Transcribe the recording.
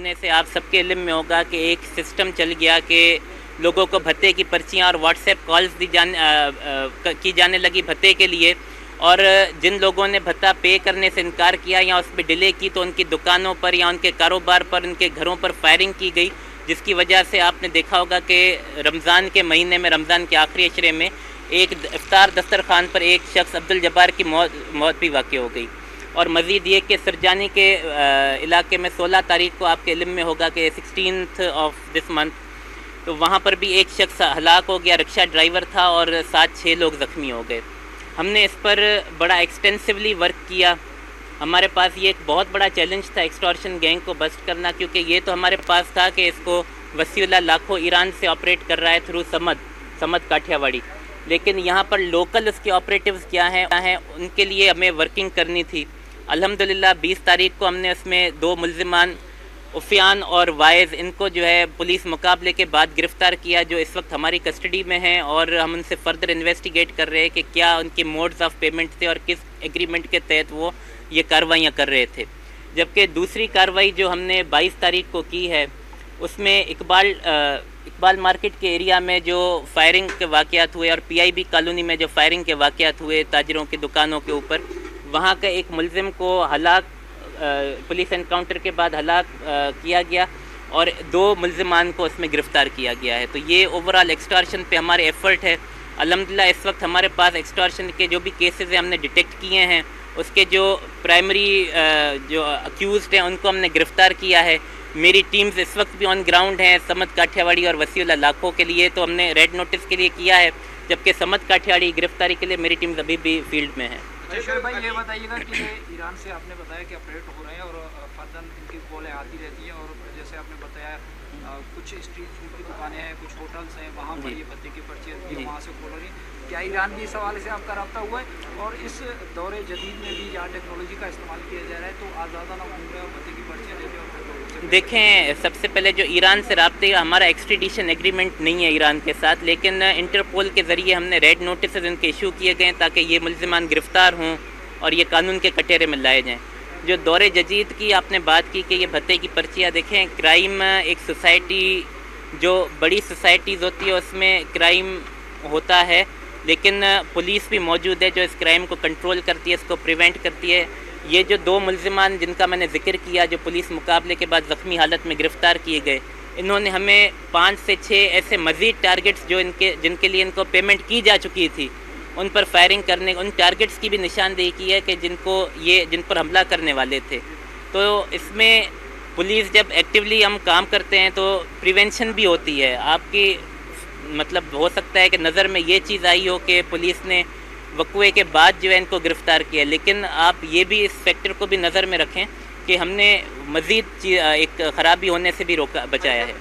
महीने से आप सबके इल्म में होगा कि एक सिस्टम चल गया कि लोगों को भत्ते की पर्चियाँ और व्हाट्सएप कॉल्स की जाने लगी भत्ते के लिए। और जिन लोगों ने भत्ता पे करने से इनकार किया या उस पर डिले की तो उनकी दुकानों पर या उनके कारोबार पर, उनके घरों पर फायरिंग की गई, जिसकी वजह से आपने देखा होगा कि रमज़ान के महीने में, रमज़ान के आखिरी अशरे में एक इफ्तार दस्तरखान पर एक शख्स अब्दुल जब्बार की मौत भी वाक़ हो गई। और मज़ीद ये कि सरजानी के इलाके में 16 तारीख को आपके इल्म में होगा कि 16th ऑफ दिस मंथ, तो वहाँ पर भी एक शख्स हलाक हो गया, रिक्शा ड्राइवर था और 7-6 लोग ज़ख्मी हो गए। हमने इस पर बड़ा एक्सटेंसिवली वर्क किया। हमारे पास ये एक बहुत बड़ा चैलेंज था एक्सटॉर्शन गैंग को बस्ट करना, क्योंकि ये तो हमारे पास था कि इसको वसीउल्लाह लाखों ईरान से ऑपरेट कर रहा है थ्रू समद काठियावाड़ी, लेकिन यहाँ पर लोकल उसके ऑपरेटिव्स क्या हैं उनके लिए हमें वर्किंग करनी थी। अल्हम्दुलिल्लाह 20 तारीख को हमने उसमें 2 मुल्ज़िमान उफ़ियान और वाइज़, इनको जो है पुलिस मुकाबले के बाद गिरफ़्तार किया, जो इस वक्त हमारी कस्टडी में हैं और हम उनसे फ़र्दर इन्वेस्टिगेट कर रहे हैं कि क्या उनके मोड्स ऑफ पेमेंट थे और किस एग्रीमेंट के तहत वो ये कार्रवाइयाँ कर रहे थे। जबकि दूसरी कार्रवाई जो हमने 22 तारीख को की है उसमें इकबाल मार्केट के एरिया में जो फायरिंग के वाक़यात हुए और PIB कॉलोनी में जो फायरिंग के वाक़यात हुए ताजरों की दुकानों के ऊपर, वहाँ का एक मुल्ज़िम को हलाक पुलिस एनकाउंटर के बाद हलाक किया गया और 2 मुल्ज़िमान को उसमें गिरफ़्तार किया गया है। तो ये ओवरऑल एक्सटॉर्शन पे हमारे एफ़र्ट है। अल्हम्दुलिल्लाह इस वक्त हमारे पास एक्सटॉर्शन के जो भी केसेस हैं हमने डिटेक्ट किए हैं, उसके जो प्राइमरी जो अक्यूज़्ड हैं उनको हमने गिरफ़्तार किया है। मेरी टीम्स इस वक्त भी ऑन ग्राउंड हैं समद काठियावाड़ी और वसीउल्लाह लाखों के लिए, तो हमने रेड नोटिस के लिए किया है, जबकि समद काठियावाड़ी गिरफ़्तारी के लिए मेरी टीम्स अभी भी फील्ड में हैं। शोएब भाई ये बताइएगा कि ये ईरान से आपने बताया कि ऑपरेट हो रहे हैं और फर्दन इनकी कॉलें आती रहती हैं, और जैसे आपने बताया कुछ स्ट्रीट फूड की दुकानें हैं, कुछ होटल्स हैं, वहाँ पर ये भत्ते की पर्ची आती है, वहाँ से खोल रही है। क्या ईरान भी इस हवाले से आपका रब्ता हुआ है? और इस दौरे जदीद में भी जहाँ टेक्नोलॉजी का इस्तेमाल किया जा रहा है तो आज़ादा ना घूम रहे और भत्ते की पर्चियाँ लेते और देखें, सबसे पहले जो ईरान से राब्ते, हमारा एक्सट्रीडिशन एग्रीमेंट नहीं है ईरान के साथ, लेकिन इंटरपोल के ज़रिए हमने रेड नोटिस इनके इशू किए गए ताकि ये मुल्ज़िमान गिरफ़्तार हों और ये कानून के कटहरे में लाए जाएँ। जो दौरे जदीद की आपने बात की कि ये भत्ते की पर्चियाँ, देखें क्राइम एक सोसाइटी, जो बड़ी सोसाइटीज़ होती है उसमें क्राइम होता है, लेकिन पुलिस भी मौजूद है जो इस क्राइम को कंट्रोल करती है, इसको प्रिवेंट करती है। ये जो 2 मुल्ज़िमान जिनका मैंने ज़िक्र किया जो पुलिस मुकाबले के बाद ज़ख्मी हालत में गिरफ़्तार किए गए, इन्होंने हमें 5 से 6 ऐसे मज़ीद टारगेट्स जो जिनके लिए इनको पेमेंट की जा चुकी थी उन पर फायरिंग करने, उन टारगेट्स की भी निशानदेही की है कि जिन पर हमला करने वाले थे। तो इसमें पुलिस जब एक्टिवली हम काम करते हैं तो प्रिवेंशन भी होती है। आपकी मतलब हो सकता है कि नज़र में ये चीज़ आई हो कि पुलिस ने वक़्वे के बाद जो है इनको गिरफ़्तार किया, लेकिन आप ये भी इस फैक्टर को भी नज़र में रखें कि हमने मज़ीद एक ख़राबी होने से भी बचाया है।